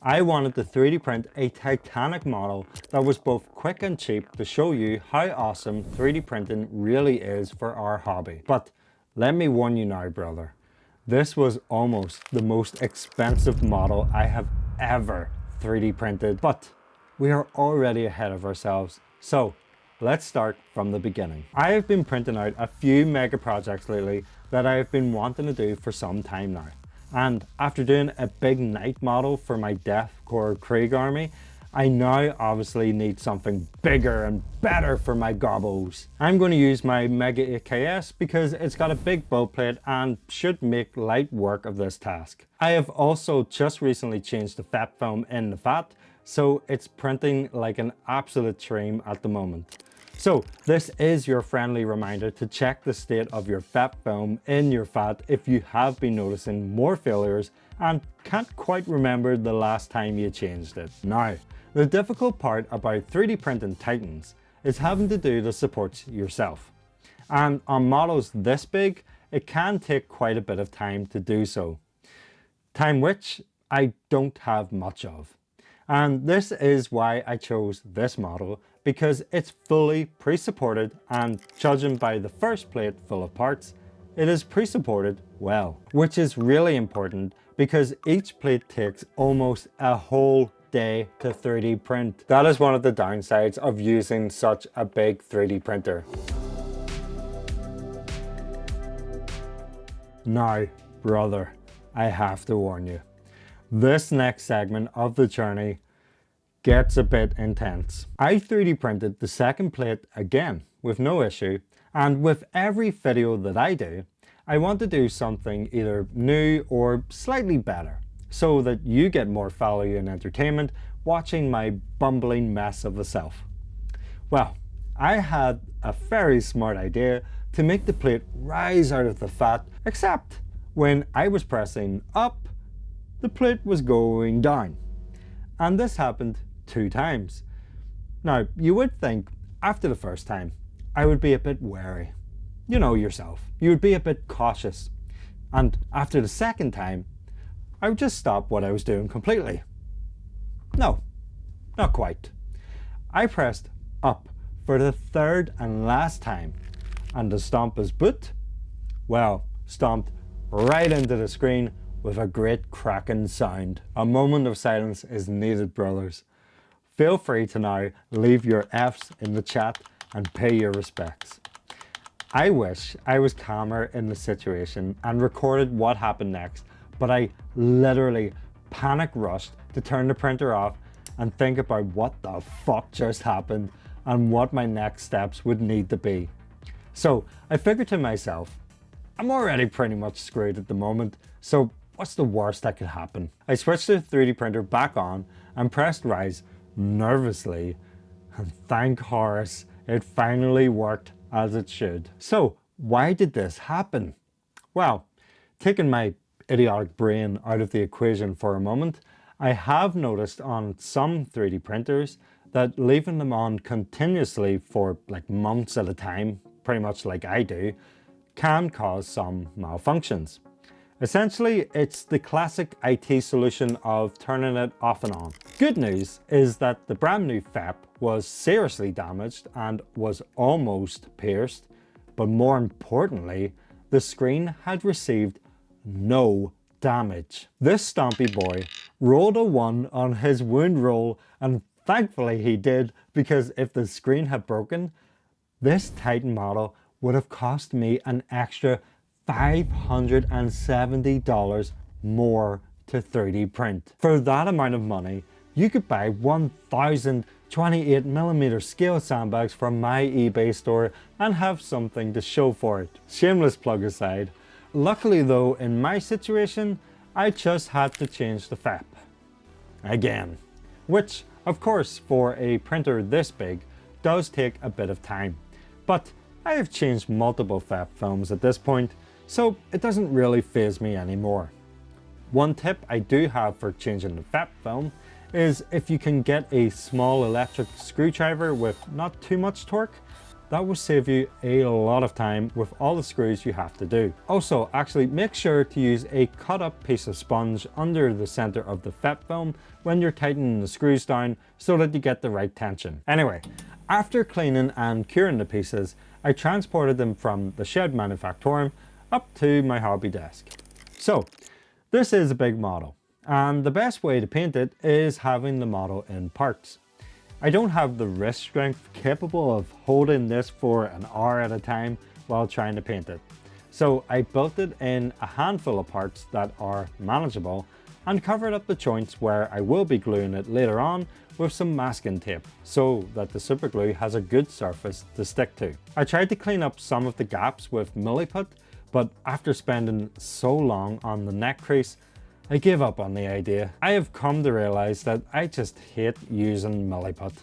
I wanted to 3D print a Titanic model that was both quick and cheap to show you how awesome 3D printing really is for our hobby. But let me warn you now, brother. This was almost the most expensive model I have ever 3D printed, but we are already ahead of ourselves. So let's start from the beginning. I have been printing out a few mega projects lately that I have been wanting to do for some time now. And after doing a big knight model for my Death Corps Krieg army, I now obviously need something bigger and better for my gobos. I'm going to use my Mega 8KS because it's got a big build plate and should make light work of this task. I have also just recently changed the FEP film in the FAT, so it's printing like an absolute dream at the moment. So this is your friendly reminder to check the state of your FEP film in your FAT if you have been noticing more failures and can't quite remember the last time you changed it. Now, the difficult part about 3D printing Titans is having to do the supports yourself. And on models this big, it can take quite a bit of time to do so. Time which I don't have much of. And this is why I chose this model, because it's fully pre-supported and judging by the first plate full of parts, it is pre-supported well. Which is really important because each plate takes almost a whole day to 3D print. That is one of the downsides of using such a big 3D printer. Now, brother, I have to warn you. This next segment of the journey gets a bit intense. I 3D printed the second plate again with no issue, and with every video that I do, I want to do something either new or slightly better so that you get more value and entertainment watching my bumbling mess of a self. Well, I had a very smart idea to make the plate rise out of the fat, except when I was pressing up, the plate was going down. And this happened 2 times. Now, you would think after the first time, I would be a bit wary. You know yourself, you would be a bit cautious. And after the second time, I would just stop what I was doing completely. No, not quite. I pressed up for the third and last time, and the stomp is boot, well, stomped right into the screen with a great cracking sound. A moment of silence is needed, brothers. Feel free to now leave your F's in the chat and pay your respects. I wish I was calmer in the situation and recorded what happened next, but I literally panic rushed to turn the printer off and think about what the fuck just happened and what my next steps would need to be. So I figured to myself, I'm already pretty much screwed at the moment, so what's the worst that could happen? I switched the 3D printer back on and pressed rise nervously, and thank Horus, it finally worked as it should. So why did this happen? Well, taking my idiotic brain out of the equation for a moment, I have noticed on some 3D printers that leaving them on continuously for like months at a time, pretty much like I do, can cause some malfunctions. Essentially, it's the classic IT solution of turning it off and on. Good news is that the brand new FEP was seriously damaged and was almost pierced, but more importantly, the screen had received no damage. This stompy boy rolled a 1 on his wound roll, and thankfully he did, because if the screen had broken, this Titan model would have cost me an extra $570 more to 3D print. For that amount of money, you could buy 1,000 28mm scale sandbags from my eBay store and have something to show for it. Shameless plug aside. Luckily though, in my situation, I just had to change the FEP again, which of course for a printer this big does take a bit of time, but I have changed multiple FEP films at this point, so it doesn't really faze me anymore. One tip I do have for changing the FEP film is if you can get a small electric screwdriver with not too much torque, That will save you a lot of time with all the screws you have to do. Also, actually make sure to use a cut up piece of sponge under the center of the FEP film when you're tightening the screws down so that you get the right tension. Anyway, after cleaning and curing the pieces, I transported them from the shed manufactorum up to my hobby desk. So, this is a big model, and the best way to paint it is having the model in parts. I don't have the wrist strength capable of holding this for an hour at a time while trying to paint it. So I built it in a handful of parts that are manageable and covered up the joints where I will be gluing it later on with some masking tape so that the super glue has a good surface to stick to. I tried to clean up some of the gaps with Milliput, but after spending so long on the neck crease, I gave up on the idea. I have come to realize that I just hate using Milliput.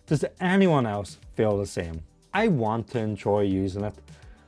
Does anyone else feel the same? I want to enjoy using it.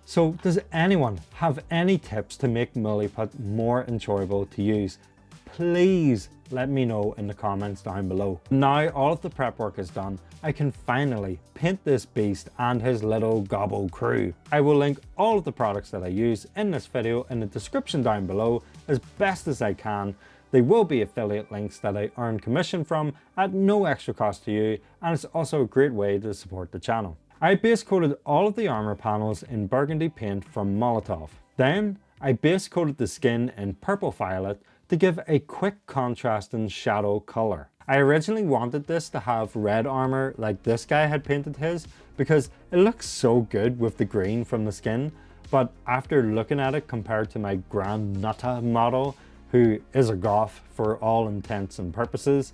So does anyone have any tips to make Milliput more enjoyable to use? Please let me know in the comments down below. Now all of the prep work is done, I can finally paint this beast and his little gobble crew. I will link all of the products that I use in this video in the description down below as best as I can. They will be affiliate links that I earn commission from at no extra cost to you, and it's also a great way to support the channel. I base coated all of the armor panels in burgundy paint from Molotov. Then I base coated the skin in purple violet to give a quick contrasting shadow color. I originally wanted this to have red armor like this guy had painted his because it looks so good with the green from the skin, but after looking at it compared to my Grand Nutta model, who is a goth for all intents and purposes,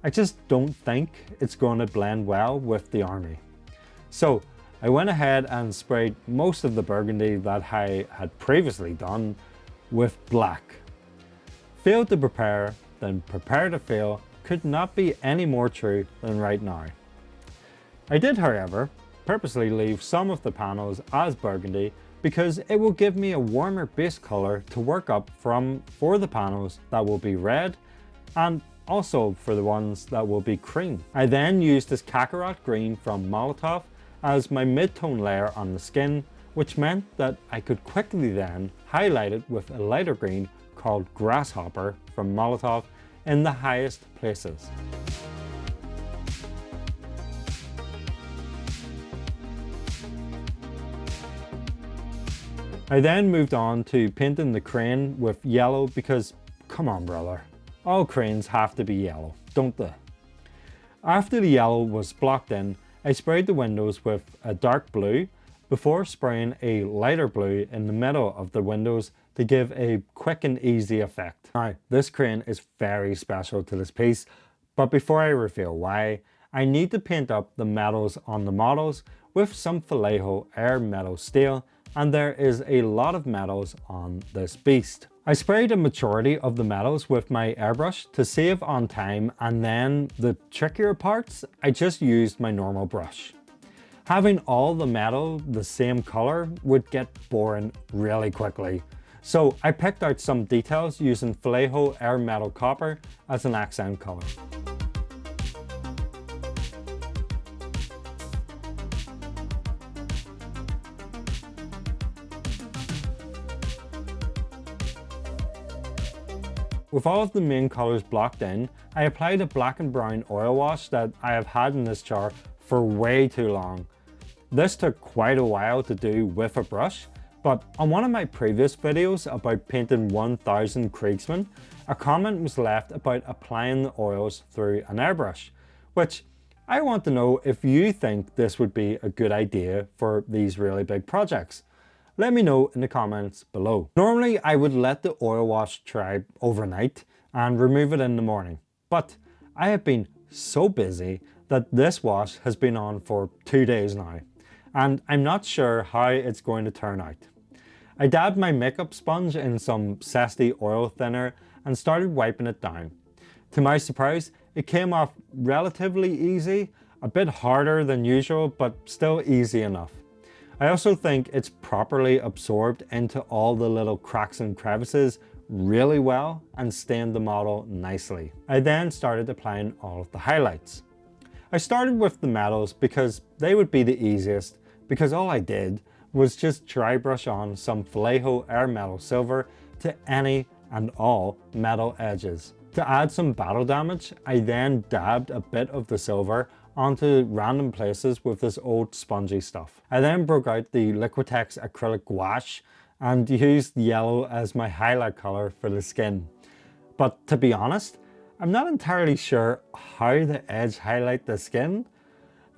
I just don't think it's going to blend well with the army. So I went ahead and sprayed most of the burgundy that I had previously done with black. Fail to prepare, then prepare to fail could not be any more true than right now. I did, however, purposely leave some of the panels as burgundy because it will give me a warmer base color to work up from for the panels that will be red and also for the ones that will be cream. I then used this Kakarot green from Molotov as my mid-tone layer on the skin, which meant that I could quickly then highlight it with a lighter green called Grasshopper from Molotov in the highest places. I then moved on to painting the crane with yellow because, come on brother, all cranes have to be yellow, don't they? After the yellow was blocked in, I sprayed the windows with a dark blue before spraying a lighter blue in the middle of the windows to give a quick and easy effect. Now, this crane is very special to this piece, but before I reveal why, I need to paint up the metals on the models with some Vallejo Air Metal Steel, and there is a lot of metals on this beast. I sprayed a majority of the metals with my airbrush to save on time, and then the trickier parts, I just used my normal brush. Having all the metal the same color would get boring really quickly. So I picked out some details using Vallejo Air Metal Copper as an accent color. With all of the main colors blocked in, I applied a black and brown oil wash that I have had in this jar for way too long. This took quite a while to do with a brush, but on one of my previous videos about painting 1000 Kriegsmen, a comment was left about applying the oils through an airbrush, which I want to know if you think this would be a good idea for these really big projects. Let me know in the comments below. Normally I would let the oil wash dry overnight and remove it in the morning, but I have been so busy that this wash has been on for 2 days now, and I'm not sure how it's going to turn out. I dabbed my makeup sponge in some zesty oil thinner and started wiping it down. To my surprise, it came off relatively easy, a bit harder than usual, but still easy enough. I also think it's properly absorbed into all the little cracks and crevices really well and stained the model nicely. I then started applying all of the highlights. I started with the metals because they would be the easiest, because all I did was just dry brush on some Vallejo Air Metal Silver to any and all metal edges. To add some battle damage, I then dabbed a bit of the silver onto random places with this old spongy stuff. I then broke out the Liquitex acrylic gouache and used yellow as my highlight color for the skin. But to be honest, I'm not entirely sure how to edge highlight the skin.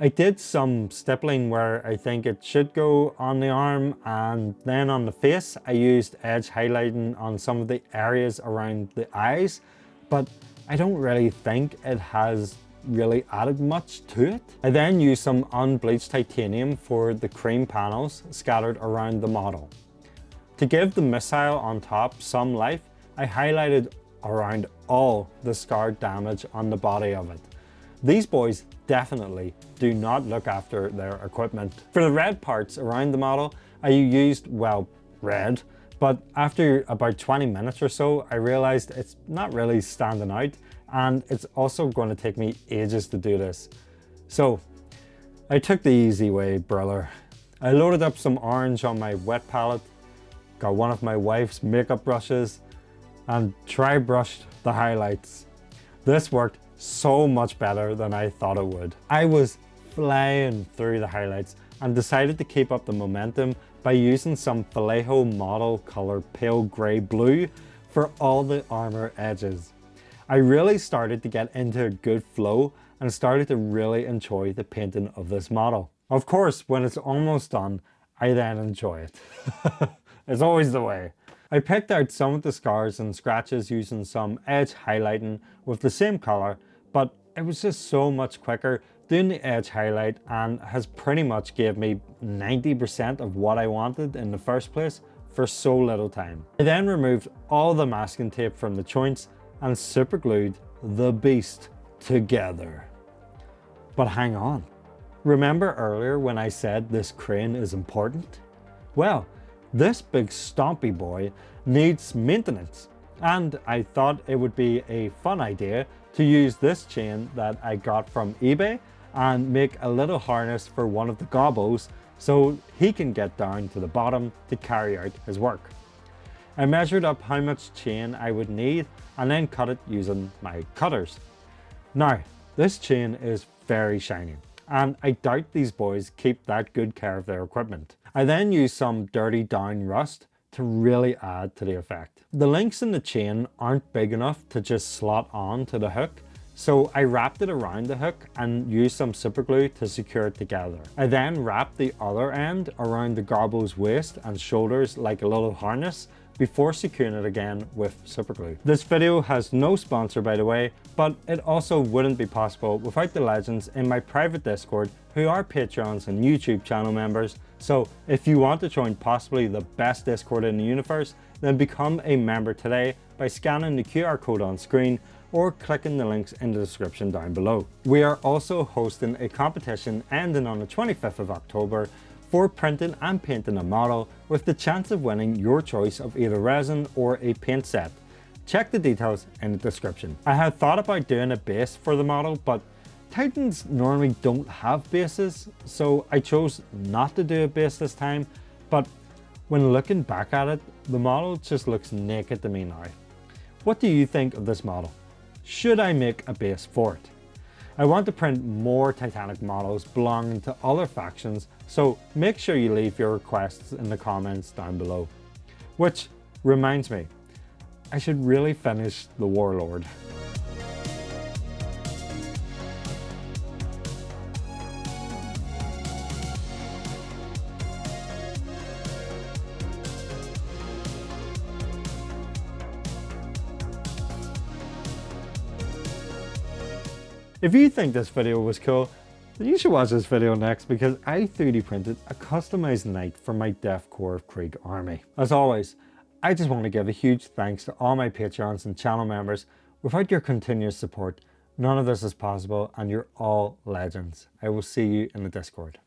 I did some stippling where I think it should go on the arm, and then on the face I used edge highlighting on some of the areas around the eyes, but I don't really think it has really added much to it. I then used some unbleached titanium for the cream panels scattered around the model. To give the missile on top some life, I highlighted around all the scarred damage on the body of it. These boys definitely do not look after their equipment. For the red parts around the model, I used, well, red, but after about 20 minutes or so, I realized it's not really standing out, and it's also going to take me ages to do this. So I took the easy way, brother. I loaded up some orange on my wet palette, got one of my wife's makeup brushes, and dry brushed the highlights. This worked so much better than I thought it would. I was flying through the highlights and decided to keep up the momentum by using some Vallejo model color pale gray blue for all the armor edges. I really started to get into a good flow and started to really enjoy the painting of this model. Of course, when it's almost done, I then enjoy it. It's always the way. I picked out some of the scars and scratches using some edge highlighting with the same color, but it was just so much quicker doing the edge highlight and has pretty much gave me 90% of what I wanted in the first place for so little time. I then removed all the masking tape from the joints and super glued the beast together. But hang on, remember earlier when I said this crane is important? Well, this big stompy boy needs maintenance, and I thought it would be a fun idea to use this chain that I got from eBay and make a little harness for one of the gobos so he can get down to the bottom to carry out his work. I measured up how much chain I would need and then cut it using my cutters. Now, this chain is very shiny, and I doubt these boys keep that good care of their equipment. I then used some dirty down rust to really add to the effect. The links in the chain aren't big enough to just slot on to the hook, so I wrapped it around the hook and used some super glue to secure it together. I then wrapped the other end around the garbo's waist and shoulders like a little harness before securing it again with super glue. This video has no sponsor, by the way, but it also wouldn't be possible without the legends in my private Discord who are Patreons and YouTube channel members. So if you want to join possibly the best Discord in the universe, then become a member today by scanning the QR code on screen or clicking the links in the description down below. We are also hosting a competition ending on the 25th of October for printing and painting a model with the chance of winning your choice of either resin or a paint set. Check the details in the description. I had thought about doing a base for the model, but Titans normally don't have bases, so I chose not to do a base this time, but when looking back at it, the model just looks naked to me now. What do you think of this model? Should I make a base for it? I want to print more Titanic models belonging to other factions, so make sure you leave your requests in the comments down below. Which reminds me, I should really finish the Warlord. If you think this video was cool, then you should watch this video next because I 3D printed a customized knight for my Death Korps of Krieg army. As always, I just want to give a huge thanks to all my Patreons and channel members. Without your continuous support, none of this is possible and you're all legends. I will see you in the Discord.